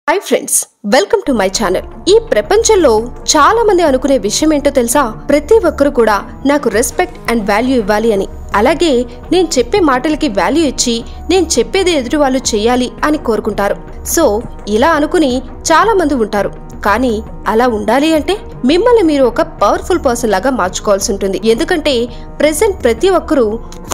Hi friends, welcome to my channel. ఈ ప్రపంచంలో చాలా మంది అనుకునే విషయం ఏంటో తెలుసా? ప్రతి ఒక్కరు కూడా నాకు రెస్పెక్ట్ అండ్ వాల్యూ ఇవ్వాలి అని, అలాగే నేను చెప్పే మాటలకి వాల్యూ ఇచ్చి నేను చెప్పేది ఎదుటి వాళ్ళు చెయ్యాలి అని కోరుకుంటారు. సో ఇలా అనుకుని చాలా మంది ఉంటారు. కానీ అలా ఉండాలి అంటే మిమ్మల్ని మీరు ఒక పవర్ఫుల్ పర్సన్ లాగా మార్చుకోవాల్సి ఉంటుంది. ఎందుకంటే ప్రెసెంట్ ప్రతి ఒక్కరూ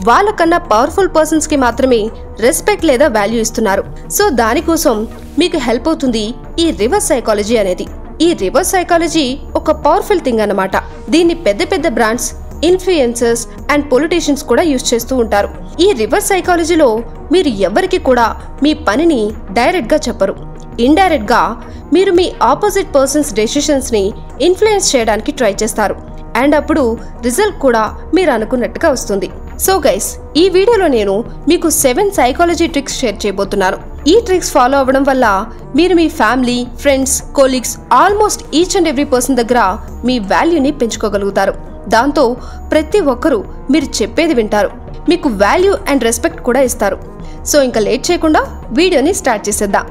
వాళ్ళకన్నా పవర్ఫుల్ పర్సన్స్ కి మాత్రమే రెస్పెక్ట్ లేదా వాల్యూ ఇస్తున్నారు. సో దానికోసం మీకు హెల్ప్ అవుతుంది ఈ రివర్స్ సైకాలజీ అనేది. ఈ రివర్స్ సైకాలజీ ఒక పవర్ఫుల్ థింగ్ అన్నమాట. దీన్ని పెద్ద పెద్ద బ్రాండ్స్, ఇన్ఫ్లుయెన్సర్స్ అండ్ పొలిటీషియన్స్ కూడా యూజ్ చేస్తూ ఉంటారు. ఈ రివర్స్ సైకాలజీలో మీరు ఎవరికి కూడా మీ పనిని డైరెక్ట్ గా చెప్పరు. ఇండైరెక్ట్ గా మీరు మీ ఆపోజిట్ పర్సన్స్ డెసిషన్స్ ని ఇన్ఫ్లుయెన్స్ చేయడానికి ట్రై చేస్తారు. అండ్ అప్పుడు రిజల్ట్ కూడా మీరు అనుకున్నట్టుగా వస్తుంది. సో గైస్, ఈ వీడియోలో నేను మీకు 7 సైకాలజీ ట్రిక్స్ షేర్ చేయబోతున్నాను. ఈ ట్రిక్స్ ఫాలో అవ్వడం వల్ల మీరు మీ family, friends, colleagues, almost each and every person దగ్గర మీ వాల్యూని పెంచుకోగలుగుతారు. దాంతో ప్రతి ఒక్కరూ మీరు చెప్పేది వింటారు, మీకు వాల్యూ అండ్ రెస్పెక్ట్ కూడా ఇస్తారు. సో ఇంకా లేట్ చేయకుండా వీడియోని స్టార్ట్ చేసేద్దాం.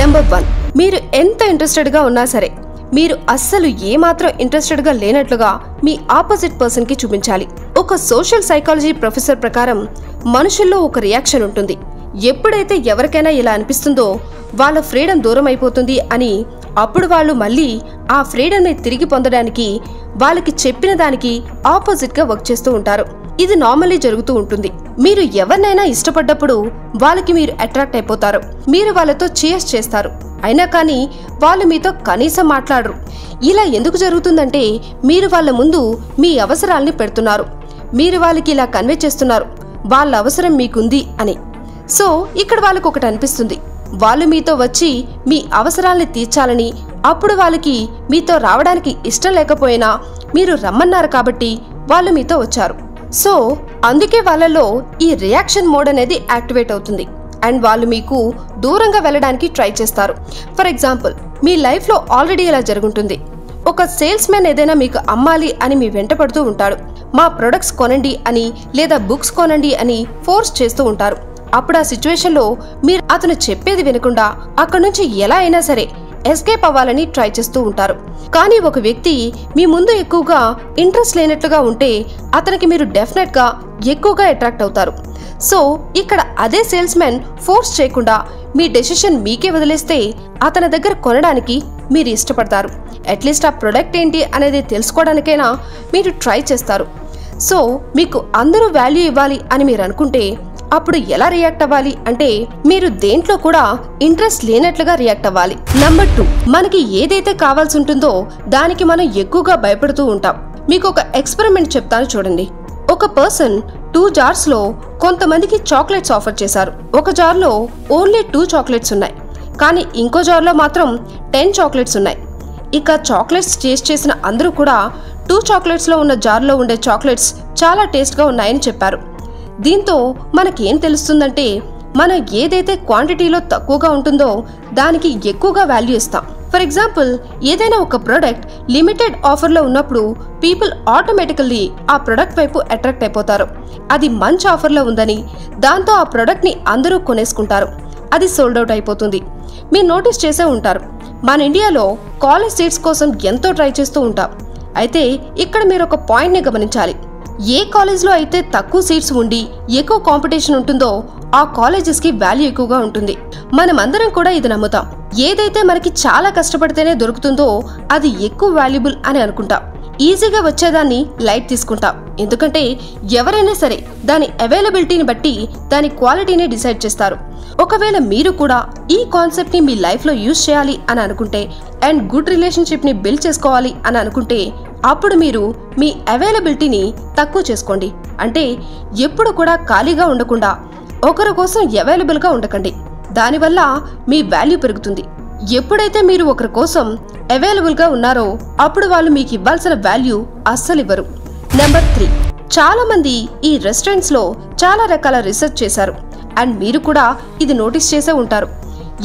నెంబర్ 1, మీరు ఎంత ఇంట్రెస్టెడ్గా ఉన్నా సరే మీరు అస్సలు ఏమాత్రం ఇంట్రెస్టెడ్గా లేనట్లుగా మీ ఆపోజిట్ పర్సన్ కి చూపించాలి. ఒక సోషల్ సైకాలజీ ప్రొఫెసర్ ప్రకారం మనుషుల్లో ఒక రియాక్షన్ ఉంటుంది. ఎప్పుడైతే ఎవరికైనా ఇలా అనిపిస్తుందో వాళ్ళ ఫ్రీడమ్ దూరం అయిపోతుంది అని, అప్పుడు వాళ్ళు మళ్ళీ ఆ ఫ్రీడమ్ని తిరిగి పొందడానికి వాళ్ళకి చెప్పిన దానికి ఆపోజిట్ గా వర్క్ చేస్తూ ఉంటారు. ఇది నార్మల్లీ జరుగుతూ ఉంటుంది. మీరు ఎవరినైనా ఇష్టపడ్డప్పుడు వాళ్ళకి మీరు అట్రాక్ట్ అయిపోతారు. మీరు వాళ్ళతో చీర్స్ చేస్తారు, అయినా కానీ వాళ్ళు మీతో కనీసం మాట్లాడరు. ఇలా ఎందుకు జరుగుతుందంటే మీరు వాళ్ళ ముందు మీ అవసరాల్ని పెడుతున్నారు. మీరు వాళ్ళకి ఇలా కన్వే చేస్తున్నారు వాళ్ళ అవసరం మీకుంది అని. సో ఇక్కడ వాళ్ళకు ఒకటి అనిపిస్తుంది, వాళ్ళు మీతో వచ్చి మీ అవసరాల్ని తీర్చాలని. అప్పుడు వాళ్ళకి మీతో రావడానికి ఇష్టం లేకపోయినా మీరు రమ్మన్నారు కాబట్టి వాళ్ళు మీతో వచ్చారు. సో అందుకే వాళ్ళలో ఈ రియాక్షన్ మోడ్ అనేది యాక్టివేట్ అవుతుంది అండ్ వాళ్ళు మీకు దూరంగా వెళ్ళడానికి ట్రై చేస్తారు. ఫర్ ఎగ్జాంపుల్, మీ లైఫ్లో ఆల్రెడీ ఇలా జరుగుతుంది. ఒక సేల్స్ మ్యాన్ ఏదైనా మీకు అమ్మాలి అని మీ వెంట పడుతూ ఉంటాడు. మా ప్రొడక్ట్స్ కొనండి అని లేదా బుక్స్ కొనండి అని ఫోర్స్ చేస్తూ ఉంటారు. అప్పుడు ఆ సిచ్యువేషన్లో మీరు అతను చెప్పేది వినకుండా అక్కడి నుంచి ఎలా అయినా సరే ఎస్కేప్ అవ్వాలని ట్రై చేస్తూ ఉంటారు. కానీ ఒక వ్యక్తి మీ ముందు ఎక్కువగా ఇంట్రెస్ట్ లేనట్లుగా ఉంటే అతనికి మీరు డెఫినెట్ గా ఎక్కువగా అట్రాక్ట్ అవుతారు. సో ఇక్కడ అదే సేల్స్ మ్యాన్ ఫోర్స్ చేయకుండా మీ డెసిషన్ మీకే వదిలేస్తే అతని దగ్గర కొనడానికి మీరు ఇష్టపడతారు. అట్లీస్ట్ ఆ ప్రొడక్ట్ ఏంటి అనేది తెలుసుకోవడానికైనా మీరు ట్రై చేస్తారు. సో మీకు అందరూ వాల్యూ ఇవ్వాలి అని మీరు అనుకుంటే అప్పుడు ఎలా రియాక్ట్ అవ్వాలి అంటే మీరు దేంట్లో కూడా ఇంట్రెస్ట్ లేనట్లుగా రియాక్ట్ అవ్వాలి. నెంబర్ 2, మనకి ఏదైతే కావాల్సి ఉంటుందో దానికి మనం ఎక్కువగా భయపడుతూ ఉంటాం. మీకు ఒక ఎక్స్పెరిమెంట్ చెప్తాను చూడండి. ఒక పర్సన్ 2 జార్స్ లో కొంతమందికి చాక్లెట్స్ ఆఫర్ చేశారు. ఒక జార్ లో ఓన్లీ 2 చాక్లెట్స్ ఉన్నాయి, కానీ ఇంకో జార్ లో మాత్రం 10 చాక్లెట్స్ ఉన్నాయి. ఇక చాక్లెట్స్ టేస్ట్ చేసిన అందరూ కూడా 2 చాక్లెట్స్ లో ఉన్న జార్ లో ఉండే చాక్లెట్స్ చాలా టేస్ట్ గా ఉన్నాయని చెప్పారు. దీంతో మనకేం తెలుస్తుందంటే మనం ఏదైతే క్వాంటిటీలో తక్కువగా ఉంటుందో దానికి ఎక్కువగా వాల్యూ ఇస్తాం. ఫర్ ఎగ్జాంపుల్, ఏదైనా ఒక ప్రోడక్ట్ లిమిటెడ్ ఆఫర్లో ఉన్నప్పుడు పీపుల్ ఆటోమేటికల్లీ ఆ ప్రొడక్ట్ వైపు అట్రాక్ట్ అయిపోతారు. అది మంచి ఆఫర్లో ఉందని, దాంతో ఆ ప్రొడక్ట్ని అందరూ కొనేసుకుంటారు. అది సోల్డ్ అవుట్ అయిపోతుంది. మీరు నోటీస్ చేసే ఉంటారు, మన ఇండియాలో కాలేజ్ సీట్స్ కోసం ఎంతో ట్రై చేస్తూ ఉంటాం. అయితే ఇక్కడ మీరు ఒక పాయింట్ని గమనించాలి. ఏ కాలేజ్లో అయితే తక్కువ సీట్స్ ఉండి ఎక్కువ కాంపిటీషన్ ఉంటుందో ఆ కాలేజెస్కి వాల్యూ ఎక్కువగా ఉంటుంది. మనం అందరం కూడా ఇది నమ్ముతాం. ఏదైతే మనకి చాలా కష్టపడితేనే దొరుకుతుందో అది ఎక్కువ వాల్యుబుల్ అని అనుకుంటాం. ఈజీగా వచ్చేదాన్ని లైట్ తీసుకుంటాం. ఎందుకంటే ఎవరైనా సరే దాని అవైలబిలిటీని బట్టి దాని క్వాలిటీని డిసైడ్ చేస్తారు. ఒకవేళ మీరు కూడా ఈ కాన్సెప్ట్ ని మీ లైఫ్ లో యూజ్ చేయాలి అని అనుకుంటే అండ్ గుడ్ రిలేషన్షిప్ ని బిల్డ్ చేసుకోవాలి అని అనుకుంటే అప్పుడు మీరు మీ అవైలబిలిటీని తక్కువ చేసుకోండి. అంటే ఎప్పుడు కూడా ఖాళీగా ఉండకుండా ఒకరి కోసం అవైలబుల్ గా ఉండకండి. దానివల్ల మీ వాల్యూ పెరుగుతుంది. ఎప్పుడైతే మీరు ఒకరి కోసం అవైలబుల్ గా ఉన్నారో అప్పుడు వాళ్ళు మీకు ఇవ్వాల్సిన వాల్యూ అస్సలు ఇవ్వరు. నెంబర్ 3, చాలా మంది ఈ రెస్టారెంట్స్ లో చాలా రకాల రీసెర్చ్ చేశారు అండ్ మీరు కూడా ఇది నోటీస్ చేసే ఉంటారు.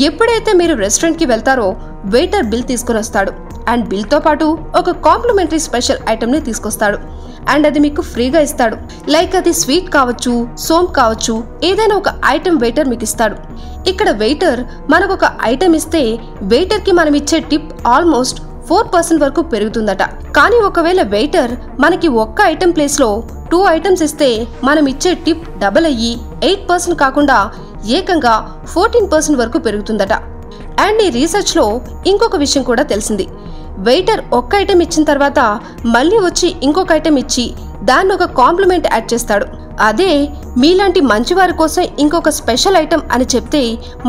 ఎప్పుడైతే మీరు రెస్టారెంట్ కి వెళ్తారో వెయిటర్ బిల్ తీసుకుని వస్తాడు అండ్ బిల్ తో పాటు ఒక కాంప్లిమెంటరీ స్పెషల్ ఐటమ్ ని తీసుకొస్తాడు అండ్ అది మీకు ఫ్రీగా ఇస్తాడు. లైక్ అది స్వీట్ కావచ్చు, సోంప్ కావచ్చు, ఏదైనా ఒక ఐటమ్ వెయిటర్ మీకు ఇస్తాడు. ఇక్కడ వెయిటర్ మనకు ఒక ఐటెం ఇస్తే వెయిటర్ కి మనం ఇచ్చే టిప్ ఆల్మోస్ట్ 4% వరకు పెరుగుతుందట. కానీ ఒకవేళ వెయిటర్ మనకి ఒక్క ఐటెం ప్లేస్ లో 2 ఐటమ్స్ ఇస్తే మనం ఇచ్చే టిప్ డబుల్ అయ్యి 8% కాకుండా ఏకంగా 14% వరకు పెరుగుతుందట. అండ్ ఈ రీసెర్చ్ లో ఇంకొక విషయం కూడా తెలిసింది. వెయిటర్ ఒక్క ఐటెం ఇచ్చిన తర్వాత మళ్ళీ వచ్చి ఇంకొక ఐటెం ఇచ్చి దాన్ని ఒక కాంప్లిమెంట్ యాడ్ చేస్తాడు. అదే మీలాంటి మంచివారి కోసం ఇంకొక స్పెషల్ ఐటెం అని చెప్తే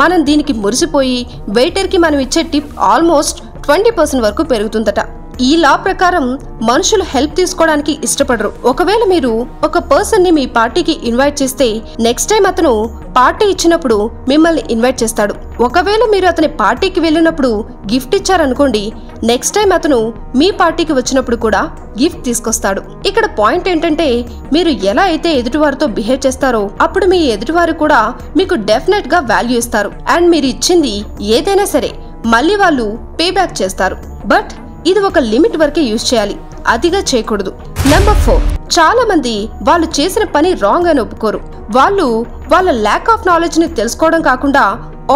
మనం దీనికి మురిసిపోయి వెయిటర్ కి మనం ఇచ్చే టిప్ ఆల్మోస్ట్ 20% వరకు పెరుగుతుందట. ఈ లా ప్రకారం మనుషులు హెల్ప్ తీసుకోవడానికి ఇష్టపడరు. ఒకవేళ మీరు ఒక పర్సన్ ని మీ పార్టీకి ఇన్వైట్ చేస్తే నెక్స్ట్ టైం అతను పార్టీ ఇచ్చినప్పుడు మిమ్మల్ని ఇన్వైట్ చేస్తాడు. ఒకవేళ మీరు అతని పార్టీకి వెళ్ళినప్పుడు గిఫ్ట్ ఇచ్చారనుకోండి, నెక్స్ట్ టైం అతను మీ పార్టీకి వచ్చినప్పుడు కూడా గిఫ్ట్ తీసుకొస్తాడు. ఇక్కడ పాయింట్ ఏంటంటే మీరు ఎలా అయితే ఎదుటివారితో బిహేవ్ చేస్తారో అప్పుడు మీ ఎదుటివారు కూడా మీకు డెఫినెట్ గా వాల్యూ ఇస్తారు. అండ్ మీరు ఇచ్చింది ఏదైనా సరే మళ్ళీ వాళ్ళు పే బ్యాక్ చేస్తారు. బట్ ఇది ఒక లిమిట్ వరకే యూజ్ చేయాలి, అతిగా చేయకూడదు. నెంబర్ 4, చాలా మంది వాళ్ళు చేసిన పని రాంగ్ అని ఒప్పుకోరు. వాళ్ళు వాళ్ళ ల్యాక్ ఆఫ్ నాలెడ్జ్ ని తెలుసుకోవడం కాకుండా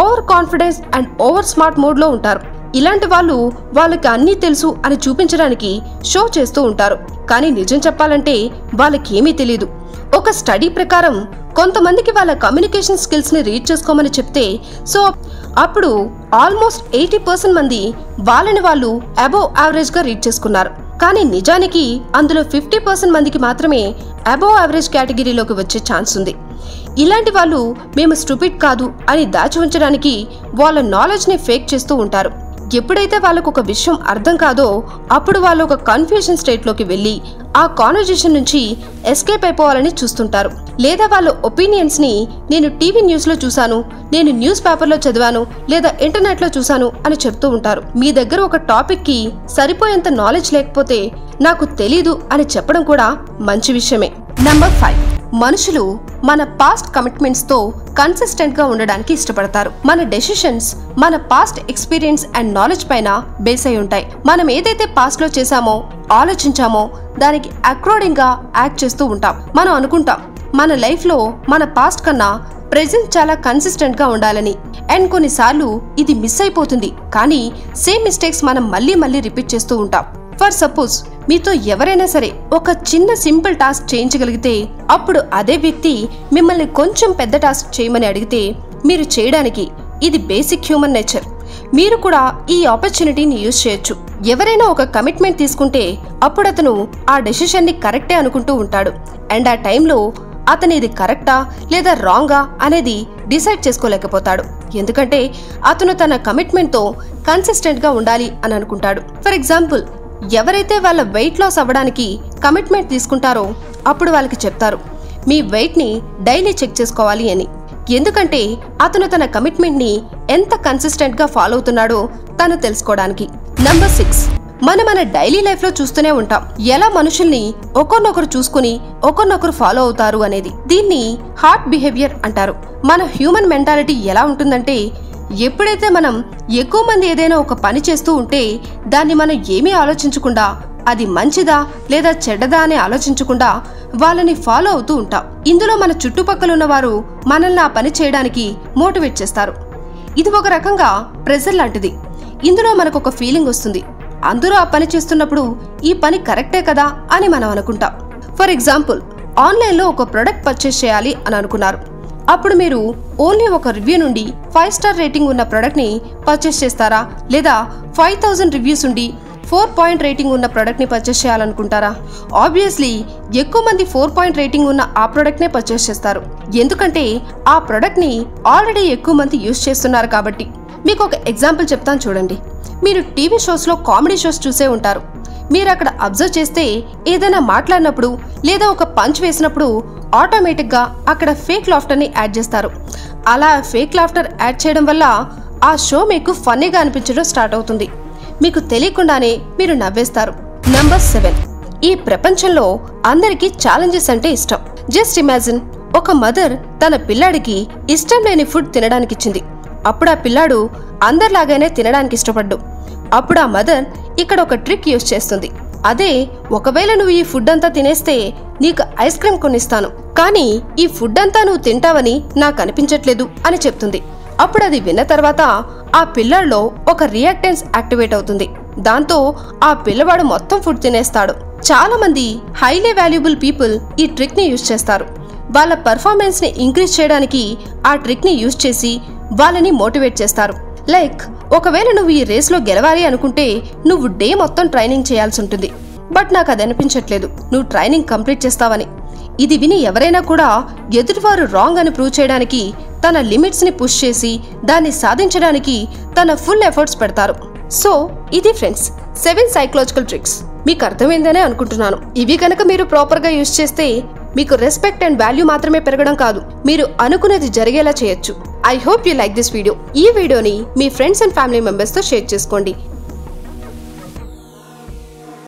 over confidence and over smart mode లో ఉంటారు. ఇలాంటి వాళ్ళు వాళ్ళకి అన్నీ తెలుసు అని చూపించడానికి షో చేస్తూ ఉంటారు. కానీ నిజం చెప్పాలంటే వాళ్ళకి ఏమీ తెలియదు. ఒక స్టడీ ప్రకారం కొంతమందికి వాళ్ళ కమ్యూనికేషన్ స్కిల్స్ ని రీడ్ చేసుకోమని చెప్తే అప్పుడు ఆల్మోస్ట్ 80% మంది వాళ్ళని వాళ్ళు అబోవ్ యావరేజ్ గా రీడ్ చేసుకున్నారు. కానీ నిజానికి అందులో 50% మందికి మాత్రమే అబోవ్ యావరేజ్ కేటగిరీలోకి వచ్చే ఛాన్స్ ఉంది. ఇలాంటి వాళ్ళు మేము స్టూపిడ్ కాదు అని దాచి ఉంచడానికి వాళ్ళ నాలెడ్జ్ ని ఫేక్ చేస్తూ ఉంటారు. ఎప్పుడైతే వాళ్ళకు ఒక విషయం అర్థం కాదో అప్పుడు వాళ్ళు ఒక కన్ఫ్యూజన్ స్టేట్ లోకి వెళ్లి ఆ కాన్వర్జేషన్ నుంచి ఎస్కేప్ అయిపోవాలని చూస్తుంటారు. లేదా వాళ్ళ ఒపీనియన్స్ ని నేను టీవీ న్యూస్ లో చూసాను, నేను న్యూస్ పేపర్ లో చదివాను, లేదా ఇంటర్నెట్ లో చూసాను అని చెప్తూ ఉంటారు. మీ దగ్గర ఒక టాపిక్ కి సరిపోయేంత నాలెడ్జ్ లేకపోతే నాకు తెలీదు అని చెప్పడం కూడా మంచి విషయమే. నెంబర్ 5, మనుషులు మన పాస్ట్ కమిట్మెంట్స్ తో కన్సిస్టెంట్ గా ఉండడానికి ఇష్టపడతారు. మన డెసిషన్స్ మన పాస్ట్ ఎక్స్పీరియన్స్ అండ్ నాలెడ్జ్ పైన బేస్ అయి ఉంటాయి. మనం ఏదైతే పాస్ట్ లో చేశామో ఆలోచించామో దానికి అకార్డింగ్ గా యాక్ట్ చేస్తూ ఉంటాం. మనం అనుకుంటాం మన లైఫ్ లో మన పాస్ట్ కన్నా ప్రెజెంట్ చాలా కన్సిస్టెంట్ గా ఉండాలని. అండ్ కొన్నిసార్లు ఇది మిస్ అయిపోతుంది. కానీ సేమ్ మిస్టేక్స్ మనం మళ్ళీ రిపీట్ చేస్తూ ఉంటాం. ఫర్ సపోజ్ మీతో ఎవరైనా సరే ఒక చిన్న సింపుల్ టాస్క్ చేయించగలిగితే అప్పుడు అదే వ్యక్తి మిమ్మల్ని కొంచెం పెద్ద టాస్క్ చేయమని అడిగితే మీరు చేయడానికి ఇది బేసిక్ హ్యూమన్ నేచర్. మీరు కూడా ఈ ఆపర్చునిటీని యూజ్ చేయొచ్చు. ఎవరైనా ఒక కమిట్మెంట్ తీసుకుంటే అప్పుడు అతను ఆ డెసిషన్ ని కరెక్టే అనుకుంటూ ఉంటాడు. అండ్ ఆ టైంలో అతను ఇది కరెక్టా లేదా రాంగా అనేది డిసైడ్ చేసుకోలేకపోతాడు. ఎందుకంటే అతను తన కమిట్మెంట్ తో కన్సిస్టెంట్ గా ఉండాలి అని అనుకుంటాడు. ఫర్ ఎగ్జాంపుల్, ఎవరైతే వాళ్ళ వెయిట్ లాస్ అవ్వడానికి కమిట్మెంట్ తీసుకుంటారో అప్పుడు వాళ్ళకి చెప్తారు మీ వెయిట్ ని డైలీ చెక్ చేసుకోవాలి అని. ఎందుకంటే అతను తన కమిట్మెంట్ ని ఎంత కన్సిస్టెంట్ గా ఫాలో అవుతున్నాడో తను తెలుసుకోవడానికి. నెంబర్ 6, మన డైలీ లైఫ్ లో చూస్తూనే ఉంటాం ఎలా మనుషుల్ని ఒకరినొకరు చూసుకుని ఒకరినొకరు ఫాలో అవుతారు అనేది. దీన్ని హార్ట్ బిహేవియర్ అంటారు. మన హ్యూమన్ మెంటాలిటీ ఎలా ఉంటుందంటే ఎప్పుడైతే మనం ఎక్కువ మంది ఏదైనా ఒక పని చేస్తూ ఉంటే దాన్ని మనం ఏమీ ఆలోచించకుండా అది మంచిదా లేదా చెడ్డదా అని ఆలోచించకుండా వాళ్ళని ఫాలో అవుతూ ఉంటాం. ఇందులో మన చుట్టుపక్కల ఉన్న వారు మనల్ని ఆ పని చేయడానికి మోటివేట్ చేస్తారు. ఇది ఒక రకంగా ప్రెజర్ లాంటిది. ఇందులో మనకు ఒక ఫీలింగ్ వస్తుంది, అందరూ ఆ పని చేస్తున్నప్పుడు ఈ పని కరెక్టే కదా అని మనం అనుకుంటాం. ఫర్ ఎగ్జాంపుల్, ఆన్లైన్లో ఒక ప్రొడక్ట్ పర్చేస్ చేయాలి అని అనుకున్నారు. అప్పుడు మీరు ఓన్లీ ఒక రివ్యూ నుండి 5 స్టార్ రేటింగ్ ఉన్న ప్రొడక్ట్ ని పర్చేస్ చేస్తారా, లేదా 5000 రివ్యూస్ ఉండి 4 పాయింట్ రేటింగ్ ఉన్న ప్రొడక్ట్ ని పర్చేస్ చేయాలనుకుంటారా? ఆబ్వియస్లీ ఎక్కువ మంది 4 పాయింట్ రేటింగ్ ఉన్న ఆ ప్రొడక్ట్ నే పర్చేస్ చేస్తారు. ఎందుకంటే ఆ ప్రొడక్ట్ ని ఆల్రెడీ ఎక్కువ మంది యూజ్ చేస్తున్నారు కాబట్టి. మీకు ఒక ఎగ్జాంపుల్ చెప్తాను చూడండి. మీరు టీవీ షోస్ లో కామెడీ షోస్ చూసే ఉంటారు. మీరు అక్కడ అబ్జర్వ్ చేస్తే ఏదైనా మాట్లాడినప్పుడు లేదా ఒక పంచ్ వేసినప్పుడు ఆటోమేటిక్ గా అక్కడ ఫేక్ లాఫ్టర్ ని యాడ్ చేస్తారు. అలా ఫేక్ లాఫ్టర్ యాడ్ చేయడం వల్ల ఆ షో మీకు ఫన్నీగా అనిపించడం స్టార్ట్ అవుతుంది. మీకు తెలియకుండానే మీరు నవ్వేస్తారు. నెంబర్ 7, ఈ ప్రపంచంలో అందరికీ ఛాలెంజెస్ అంటే ఇష్టం. జస్ట్ ఇమాజిన్, ఒక మదర్ తన పిల్లాడికి ఇష్టం లేని ఫుడ్ తినడానికి ఇచ్చింది. అప్పుడు ఆ పిల్లాడు అందరిలాగానే తినడానికి ఇష్టపడ్డు. అప్పుడు ఆ మదర్ ఇక్కడ ఒక ట్రిక్ యూజ్ చేస్తుంది. అదే, ఒకవేళ నువ్వు ఈ ఫుడ్ అంతా తినేస్తే నీకు ఐస్ క్రీమ్ కొనిస్తాను, కానీ ఈ ఫుడ్ అంతా నువ్వు తింటావని నాకు అనిపించట్లేదు అని చెప్తుంది. అప్పుడు అది విన్న తర్వాత ఆ పిల్లల్లో ఒక రియాక్టెన్స్ యాక్టివేట్ అవుతుంది. దాంతో ఆ పిల్లవాడు మొత్తం ఫుడ్ తినేస్తాడు. చాలా మంది హైలీ వాల్యుబుల్ పీపుల్ ఈ ట్రిక్ ని యూజ్ చేస్తారు. వాళ్ళ పర్ఫార్మెన్స్ ని ఇంక్రీజ్ చేయడానికి ఆ ట్రిక్ ని యూజ్ చేసి వాళ్ళని మోటివేట్ చేస్తారు. లైక్ ఒకవేళ నువ్వు ఈ రేస్ లో గెలవాలి అనుకుంటే నువ్వు డే మొత్తం ట్రైనింగ్ చేయాల్సి ఉంటుంది. బట్ నాకు అది అనిపించట్లేదు, నువ్వు ట్రైనింగ్ కంప్లీట్ చేస్తావని. ఇది విని ఎవరైనా కూడా ఎదుటివారు రాంగ్ అని ప్రూవ్ చేయడానికి తన లిమిట్స్ ని పుష్ చేసి దాన్ని సాధించడానికి తన ఫుల్ ఎఫర్ట్స్ పెడతారు. సో ఇది ఫ్రెండ్స్ 7 సైకలాజికల్ ట్రిక్స్. మీకు అర్థమైందనే అనుకుంటున్నాను. ఇవి కనుక మీరు ప్రాపర్ గా యూజ్ చేస్తే మీకు రెస్పెక్ట్ అండ్ వాల్యూ మాత్రమే పెరగడం కాదు, మీరు అనుకునేది జరిగేలా చేయొచ్చు. I hope you like this video. ఈ వీడియోని మీ ఫ్రెండ్స్ అండ్ ఫ్యామిలీ మెంబర్స్ తో షేర్ చేసుకోండి.